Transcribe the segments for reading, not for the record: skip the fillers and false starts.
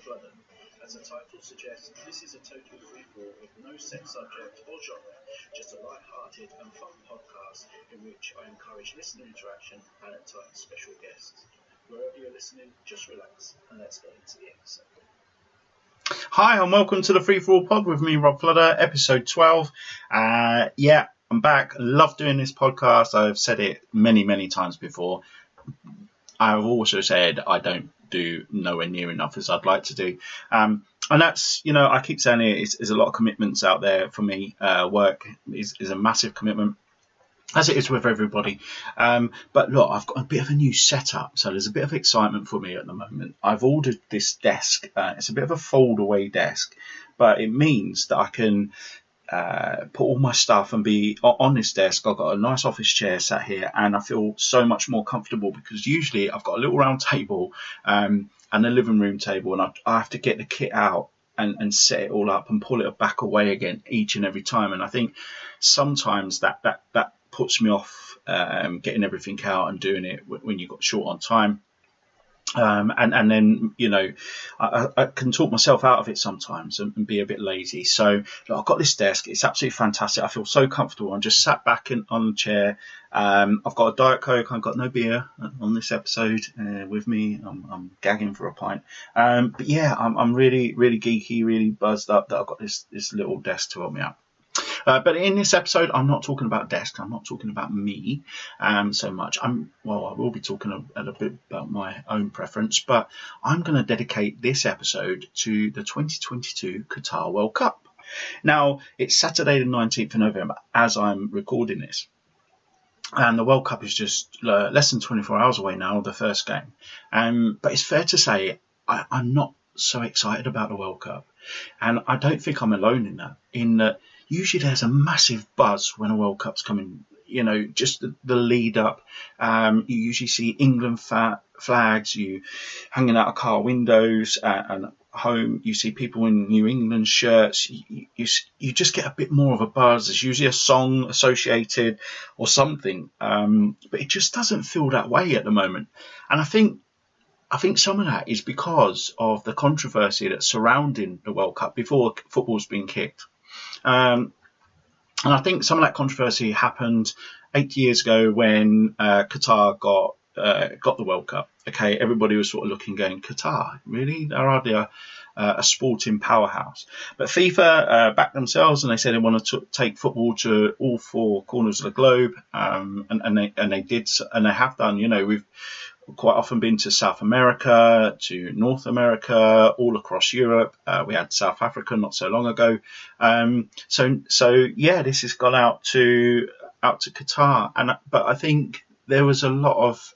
Floodden. As the title suggests, this is a total free-for-all with no set subject or genre, just a light-hearted and fun podcast in which I encourage listener interaction and at times special guests. Wherever you're listening, just relax and let's get into the episode. Hi and welcome to the Free For All Pod with me, Rob Fludder, episode 12. I'm back. Love doing this podcast. I've said it many times before. I've also said I don't do nowhere near enough as I'd like to do. And that's, I keep saying it, there's a lot of commitments out there for me. Work is a massive commitment, as it is with everybody. But look, I've got a bit of a new setup, so there's a bit of excitement for me at the moment. I've ordered this desk. It's a bit of a fold-away desk, but it means that I can put all my stuff and be on this desk. I've got a nice office chair sat here, and I feel so much more comfortable because usually I've got a little round table and a living room table, and I have to get the kit out and set it all up and pull it back away again each and every time. And I think sometimes that puts me off getting everything out and doing it when you've got short on time. And then, I can talk myself out of it sometimes and be a bit lazy. So look, I've got this desk. It's absolutely fantastic. I feel so comfortable. I'm just sat back on the chair. I've got a Diet Coke. I've got no beer on this episode with me. I'm gagging for a pint. But yeah, I'm really geeky, really buzzed up that I've got this little desk to help me out. But in this episode, I'm not talking about desks. I'm not talking about me so much. I will be talking a bit about my own preference, but I'm going to dedicate this episode to the 2022 Qatar World Cup. Now, it's Saturday the 19th of November as I'm recording this. And the World Cup is just less than 24 hours away now, the first game. But it's fair to say I'm not so excited about the World Cup. And I don't think I'm alone in that. Usually there's a massive buzz when a World Cup's coming, just the lead up. You usually see England flags, you hanging out of car windows and home. You see people in New England shirts. You just get a bit more of a buzz. There's usually a song associated or something. But it just doesn't feel that way at the moment. And I think some of that is because of the controversy that's surrounding the World Cup before football's been kicked. And I think some of that controversy happened 8 years ago when Qatar got the World Cup. Okay, everybody was sort of looking, going, Qatar, really? Are they a sporting powerhouse? But FIFA backed themselves, and they said they want to take football to all four corners of the globe, and they did, and they have done. We've quite often been to South America, to North America, all across Europe. We had South Africa not so long ago. So yeah, this has gone out to Qatar, but I think there was a lot of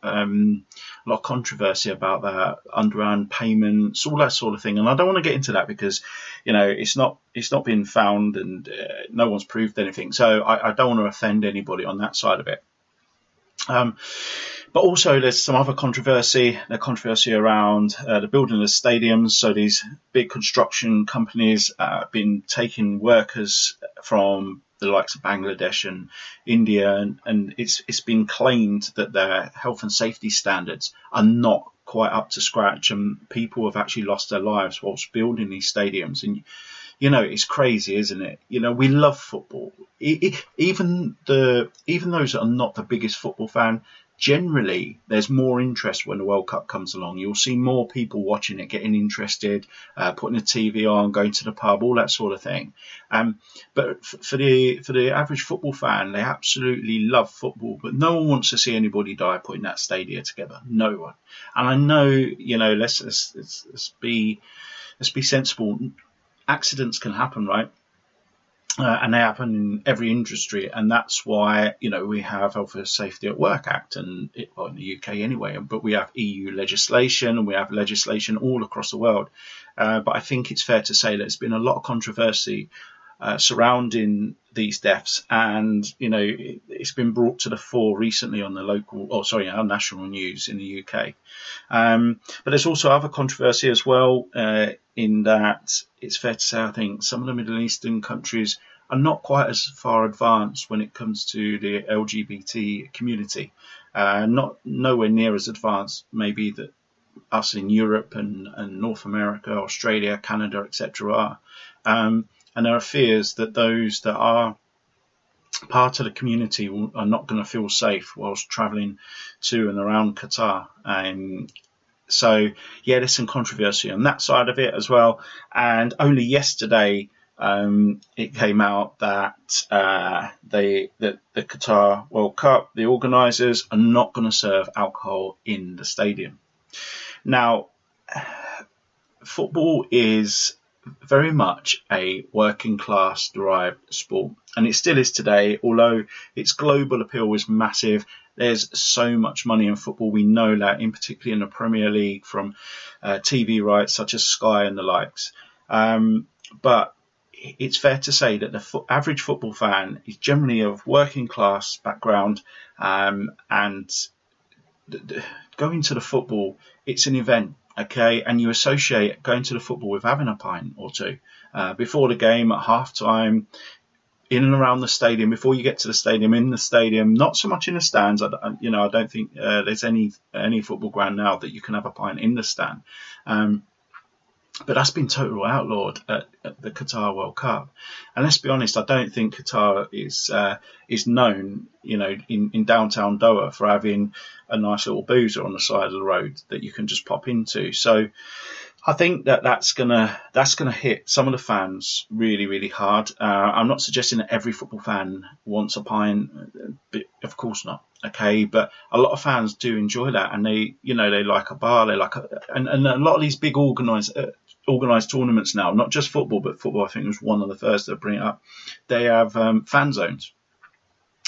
controversy about that, underhand payments, all that sort of thing. And I don't want to get into that because it's not been found and no one's proved anything. So I don't want to offend anybody on that side of it. But also there's some other controversy, around the building of the stadiums. So these big construction companies have been taking workers from the likes of Bangladesh and India, and it's been claimed that their health and safety standards are not quite up to scratch, and people have actually lost their lives whilst building these stadiums. And it's crazy, isn't it? We love football. Even those that are not the biggest football fan, generally there's more interest when the World Cup comes along. You'll see more people watching it, getting interested, putting the TV on, going to the pub, all that sort of thing. But for the average football fan, they absolutely love football, but no one wants to see anybody die putting that stadium together. No one. And I know, let's be sensible. Accidents can happen, right? And they happen in every industry, and that's why we have Health and Safety at Work Act, and in the UK anyway. But we have EU legislation, and we have legislation all across the world. But I think it's fair to say that there's been a lot of controversy surrounding these deaths, and it's been brought to the fore recently on our national news in the UK. But there's also other controversy as well, in that it's fair to say I think some of the Middle Eastern countries are not quite as far advanced when it comes to the LGBT community. Nowhere near as advanced maybe that us in Europe and North America, Australia, Canada, etc. are. And there are fears that those that are part of the community are not going to feel safe whilst travelling to and around Qatar. So, yeah, there's some controversy on that side of it as well. And only yesterday it came out that the Qatar World Cup, the organisers, are not going to serve alcohol in the stadium. Now, football is very much a working class derived sport, and it still is today, although its global appeal is massive. There's so much money in football. We know that, in particular in the Premier League, from TV rights such as Sky and the likes. But it's fair to say that the average football fan is generally of working class background, and going to the football, it's an event. Okay, and you associate going to the football with having a pint or two before the game, at half time, in and around the stadium, before you get to the stadium, in the stadium, not so much in the stands. I don't think there's any football ground now that you can have a pint in the stand. But that's been totally outlawed at the Qatar World Cup. And let's be honest, I don't think Qatar is known, in downtown Doha for having a nice little boozer on the side of the road that you can just pop into. So I think that's gonna hit some of the fans really, really hard. I'm not suggesting that every football fan wants a pint, but of course not. Okay, but a lot of fans do enjoy that, and they like a bar, and a lot of these big organised tournaments now, not just football, but football I think was one of the first to bring it up. They have fan zones.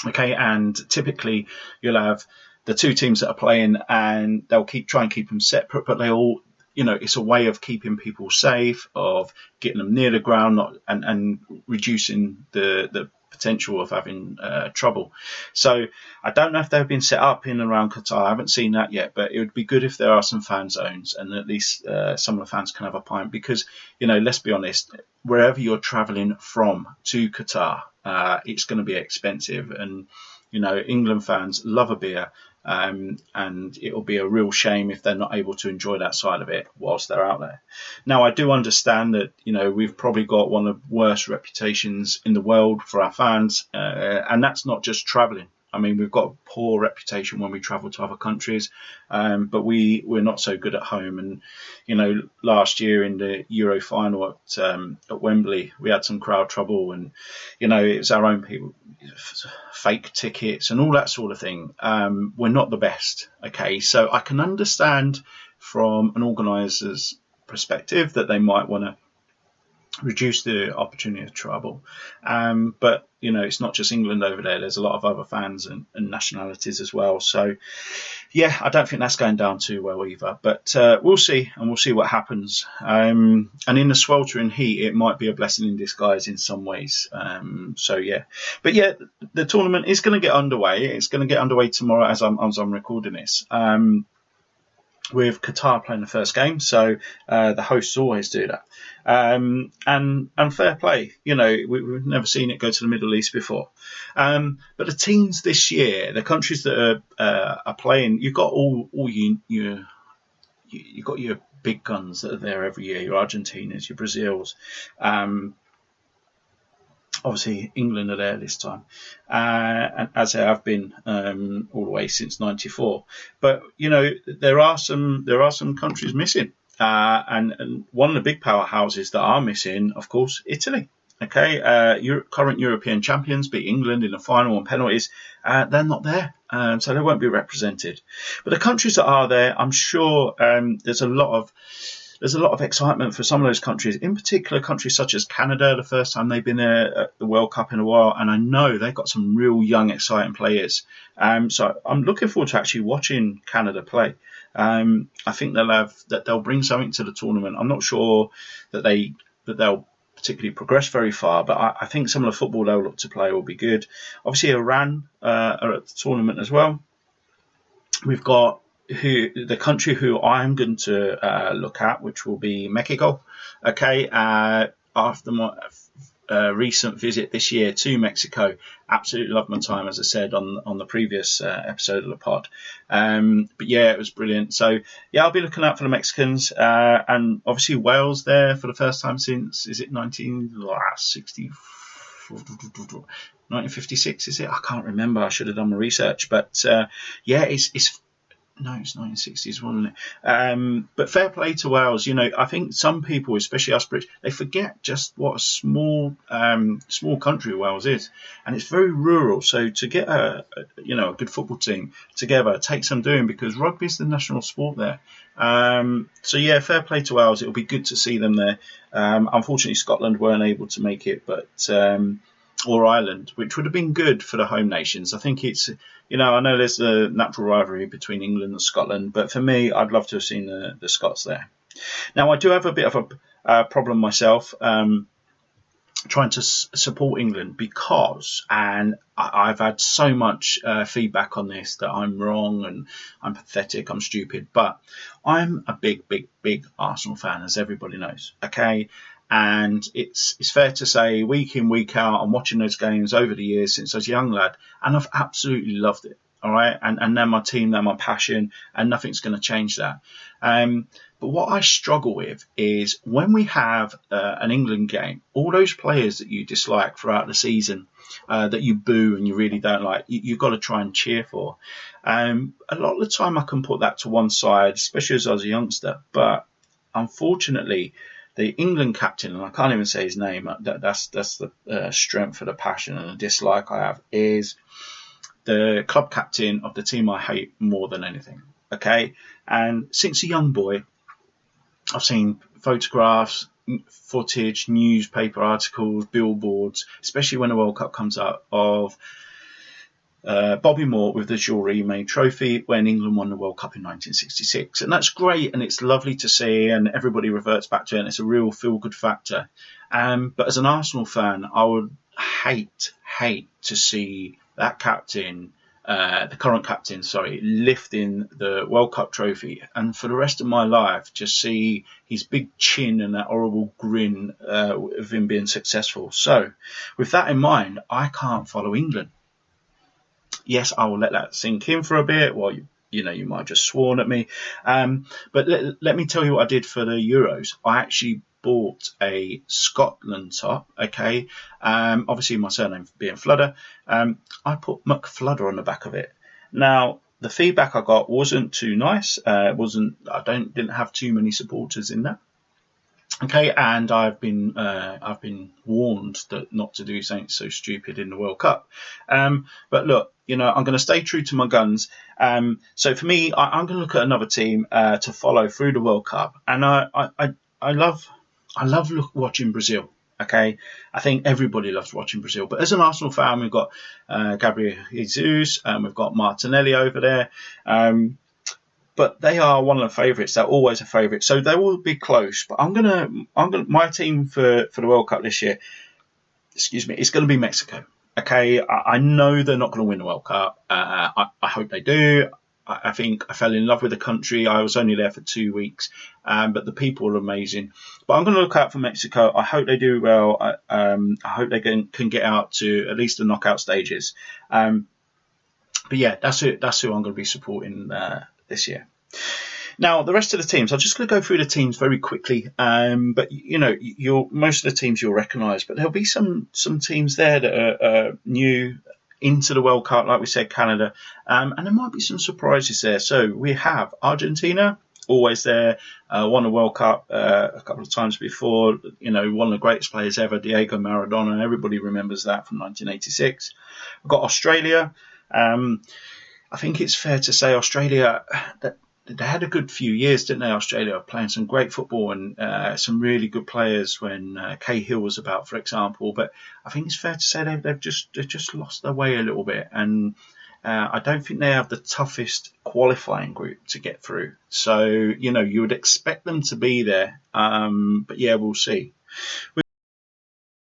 Okay, and typically you'll have the two teams that are playing, and they'll try and keep them separate, but they all, it's a way of keeping people safe, of getting them near the ground, and reducing the potential of having trouble. So I don't know if they've been set up in and around Qatar. I haven't seen that yet, but it would be good if there are some fan zones, and at least some of the fans can have a pint, because, let's be honest, wherever you're travelling from to Qatar, it's going to be expensive. And, England fans love a beer. And it'll be a real shame if they're not able to enjoy that side of it whilst they're out there. Now, I do understand that, we've probably got one of the worst reputations in the world for our fans, and that's not just travelling. I mean, we've got a poor reputation when we travel to other countries, but we're not so good at home. And, last year in the Euro final at Wembley, we had some crowd trouble, and, it was our own people, fake tickets and all that sort of thing. We're not the best. Okay, so I can understand from an organiser's perspective that they might want to reduce the opportunity of trouble. But, it's not just England over there. There's a lot of other fans and nationalities as well. So, yeah, I don't think that's going down too well either. But we'll see, and we'll see what happens. And in the sweltering heat, it might be a blessing in disguise in some ways. So, yeah. But, yeah, the tournament is going to get underway. It's going to get underway tomorrow as I'm recording this. With Qatar playing the first game, so the hosts always do that, and fair play. We've never seen it go to the Middle East before, but the teams this year, the countries that are playing, you've got you've got your big guns that are there every year, your Argentinas, your Brazils. Obviously, England are there this time, and as they have been all the way since '94. But there are some countries missing, and one of the big powerhouses that are missing, of course, Italy. Okay, current European champions beat England in the final on penalties. They're not there, so they won't be represented. But the countries that are there, I'm sure there's a lot of excitement for some of those countries, in particular countries such as Canada, the first time they've been there at the World Cup in a while. And I know they've got some real young, exciting players. So I'm looking forward to actually watching Canada play. I think they'll bring something to the tournament. I'm not sure that they'll particularly progress very far, but I think some of the football they'll look to play will be good. Obviously, Iran are at the tournament as well. We've got the country who I'm going to look at, which will be Mexico. Okay, after recent visit this year to Mexico. Absolutely loved my time, as I said on the previous episode of the pod. But yeah, it was brilliant. So yeah, I'll be looking out for the Mexicans, and obviously Wales there for the first time since, is it 1956? Is it? I can't remember. I should have done my research. But yeah, it's 1960s, wasn't it? But fair play to Wales. I think some people, especially us British, they forget just what a small country Wales is, and it's very rural. So to get a good football team together takes some doing, because rugby is the national sport there. So yeah, fair play to Wales. It'll be good to see them there. Unfortunately, Scotland weren't able to make it, but or Ireland, which would have been good for the home nations. I think it's, I know there's a natural rivalry between England and Scotland, but for me, I'd love to have seen the Scots there. Now, I do have a bit of a problem myself trying to support England, because, and I've had so much feedback on this that I'm wrong and I'm pathetic, I'm stupid, but I'm a big, big, big Arsenal fan, as everybody knows, okay? And it's fair to say, week in, week out, I'm watching those games over the years since I was a young lad, and I've absolutely loved it. All right, and they're my team, they're my passion, and nothing's going to change that. But what I struggle with is when we have an England game, all those players that you dislike throughout the season, that you boo and you really don't like, you've got to try and cheer for. A lot of the time I can put that to one side, especially as I was a youngster. But unfortunately, the England captain, and I can't even say his name, that's the strength of the passion and the dislike I have, is the club captain of the team I hate more than anything. Okay, and since a young boy, I've seen photographs, footage, newspaper articles, billboards, especially when the World Cup comes out, of Bobby Moore with the Jules Rimet trophy when England won the World Cup in 1966. And that's great, and it's lovely to see, and everybody reverts back to it, and it's a real feel-good factor. But as an Arsenal fan, I would hate to see that captain, the current captain, lifting the World Cup trophy, and for the rest of my life just see his big chin and that horrible grin of him being successful. So with that in mind, I can't follow England. Yes, I will let that sink in for a bit. Well, you might have just sworn at me. But let me tell you what I did for the Euros. I actually bought a Scotland top, okay? Obviously, my surname being Fludder. I put McFludder on the back of it. Now, the feedback I got wasn't too nice. I didn't have too many supporters in that. Okay, and I've been warned that not to do something so stupid in the World Cup. But look, I'm going to stay true to my guns. So for me, I'm going to look at another team to follow through the World Cup, and I love watching Brazil. Okay, I think everybody loves watching Brazil. But as an Arsenal fan, we've got Gabriel Jesus, and we've got Martinelli over there. But they are one of the favourites. They're always a favourite, so they will be close. But I'm gonna my team for the World Cup this year, it's going to be Mexico. Okay, I know they're not going to win the World Cup. I hope they do. I think I fell in love with the country. I was only there for 2 weeks, but the people are amazing. But I'm going to look out for Mexico. I hope they do well. I hope they can get out to at least the knockout stages. But yeah, that's who I'm going to be supporting this year. Now, the rest of the teams, I'm just going to go through the teams very quickly. But most of the teams you'll recognise, but there'll be some teams there that are new into the World Cup, like we said, Canada, and there might be some surprises there. So we have Argentina, always there, won the World Cup a couple of times before. One of the greatest players ever, Diego Maradona. Everybody remembers that from 1986. We've got Australia. I think it's fair to say Australia, that they had a good few years, didn't they? Australia playing some great football and some really good players when Cahill was about, for example. But I think it's fair to say they've just lost their way a little bit, and I don't think they have the toughest qualifying group to get through. So you would expect them to be there, but yeah, we'll see.